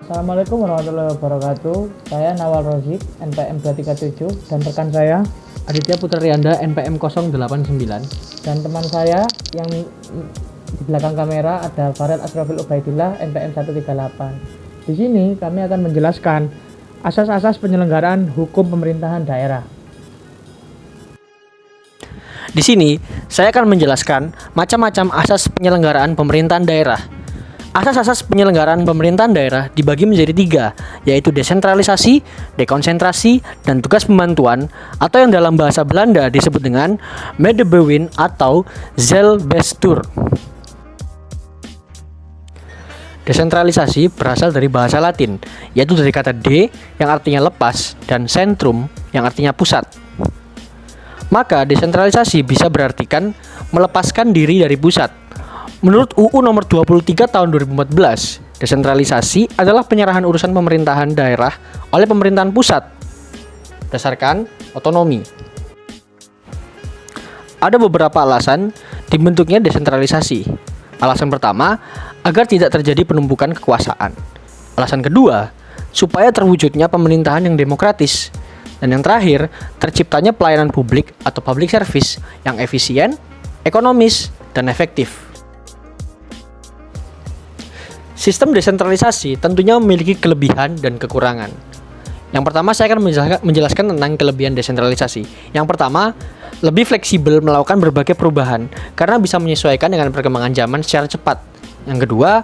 Assalamualaikum warahmatullahi wabarakatuh. Saya Nawal Rozik, NPM 237, dan rekan saya Aditya Putra Rianda, NPM 089. dan teman saya yang di belakang kamera ada Farel Asrafil Ubaidillah, NPM 138. Di sini kami akan menjelaskan asas-asas penyelenggaraan hukum pemerintahan daerah. Di sini, saya akan menjelaskan macam-macam asas penyelenggaraan pemerintahan daerah. Asas-asas penyelenggaraan pemerintahan daerah dibagi menjadi 3, yaitu desentralisasi, dekonsentrasi, dan tugas pembantuan, atau yang dalam bahasa Belanda disebut dengan medebewin atau zelbestuur. Desentralisasi berasal dari bahasa Latin, yaitu dari kata de yang artinya lepas dan centrum yang artinya pusat. Maka desentralisasi bisa berartikan melepaskan diri dari pusat. Menurut UU nomor 23 tahun 2014, desentralisasi adalah penyerahan urusan pemerintahan daerah oleh pemerintahan pusat berdasarkan otonomi. Ada beberapa alasan dibentuknya desentralisasi. Alasan pertama, agar tidak terjadi penumpukan kekuasaan. Alasan kedua, supaya terwujudnya pemerintahan yang demokratis. Dan yang terakhir, terciptanya pelayanan publik atau public service yang efisien, ekonomis, dan efektif. Sistem desentralisasi tentunya memiliki kelebihan dan kekurangan. Yang pertama, saya akan menjelaskan tentang kelebihan desentralisasi. Yang pertama, lebih fleksibel melakukan berbagai perubahan karena bisa menyesuaikan dengan perkembangan zaman secara cepat. Yang kedua,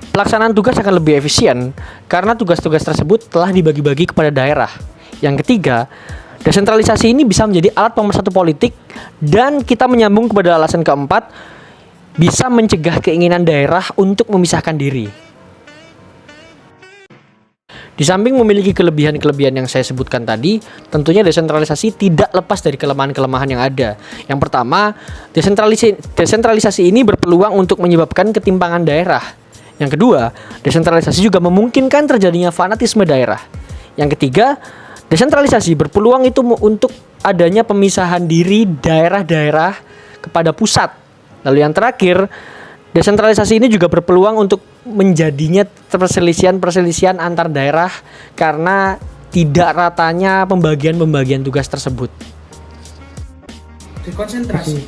pelaksanaan tugas akan lebih efisien karena tugas-tugas tersebut telah dibagi-bagi kepada daerah. Yang ketiga, desentralisasi ini bisa menjadi alat pemersatu politik, dan kita menyambung kepada alasan keempat, bisa mencegah keinginan daerah untuk memisahkan diri. Di samping memiliki kelebihan-kelebihan yang saya sebutkan tadi, tentunya desentralisasi tidak lepas dari kelemahan-kelemahan yang ada. Yang pertama, desentralisasi ini berpeluang untuk menyebabkan ketimpangan daerah. Yang kedua, desentralisasi juga memungkinkan terjadinya fanatisme daerah. Yang ketiga, desentralisasi berpeluang itu untuk adanya pemisahan diri daerah-daerah kepada pusat. Lalu yang terakhir, desentralisasi ini juga berpeluang untuk menjadinya perselisihan antar daerah karena tidak ratanya pembagian tugas tersebut. Dekonsentrasi.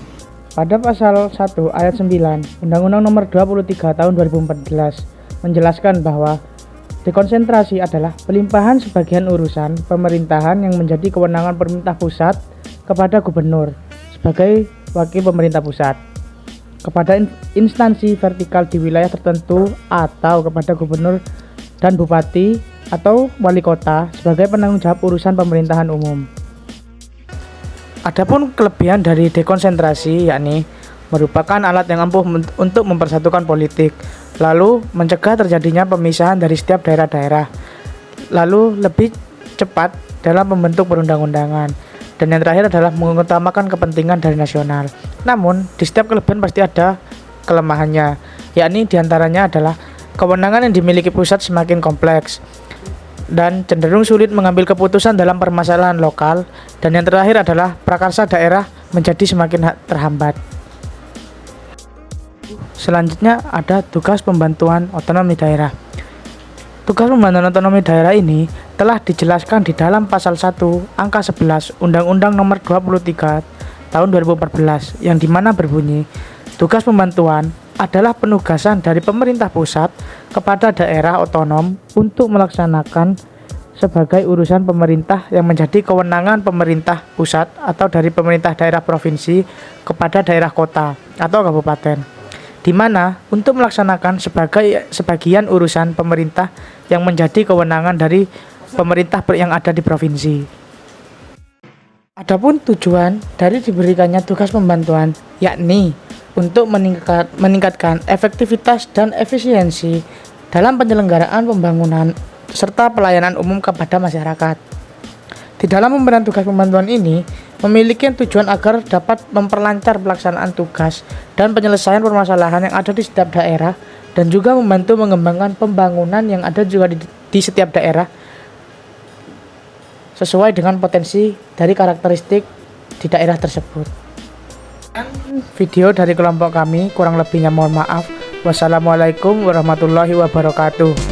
Pada pasal 1 ayat 9 Undang-Undang nomor 23 tahun 2014 menjelaskan bahwa dekonsentrasi adalah pelimpahan sebagian urusan pemerintahan yang menjadi kewenangan pemerintah pusat kepada gubernur sebagai wakil pemerintah pusat, kepada instansi vertikal di wilayah tertentu, atau kepada gubernur dan bupati atau wali kota sebagai penanggung jawab urusan pemerintahan umum. Adapun kelebihan dari dekonsentrasi, yakni merupakan alat yang ampuh untuk mempersatukan politik, lalu mencegah terjadinya pemisahan dari setiap daerah-daerah, lalu lebih cepat dalam membentuk perundang-undangan, dan yang terakhir adalah mengutamakan kepentingan dari nasional. Namun, di setiap kelebihan pasti ada kelemahannya, yakni diantaranya adalah kewenangan yang dimiliki pusat semakin kompleks dan cenderung sulit mengambil keputusan dalam permasalahan lokal, dan yang terakhir adalah prakarsa daerah menjadi semakin terhambat. Selanjutnya ada tugas pembantuan otonomi daerah. Tugas pembantuan otonomi daerah ini telah dijelaskan di dalam pasal 1 angka 11 Undang-Undang nomor 23 tahun 2014 yang dimana berbunyi, tugas pembantuan adalah penugasan dari pemerintah pusat kepada daerah otonom untuk melaksanakan sebagai urusan pemerintah yang menjadi kewenangan pemerintah pusat atau dari pemerintah daerah provinsi kepada daerah kota atau kabupaten, di mana untuk melaksanakan sebagian urusan pemerintah yang menjadi kewenangan dari pemerintah yang ada di provinsi. Adapun tujuan dari diberikannya tugas pembantuan, yakni untuk meningkatkan efektivitas dan efisiensi dalam penyelenggaraan pembangunan serta pelayanan umum kepada masyarakat. Di dalam pemberian tugas pembantuan ini memiliki tujuan agar dapat memperlancar pelaksanaan tugas dan penyelesaian permasalahan yang ada di setiap daerah, dan juga membantu mengembangkan pembangunan yang ada juga di setiap daerah sesuai dengan potensi dari karakteristik di daerah tersebut. Video dari kelompok kami, kurang lebihnya mohon maaf. Wassalamualaikum warahmatullahi wabarakatuh.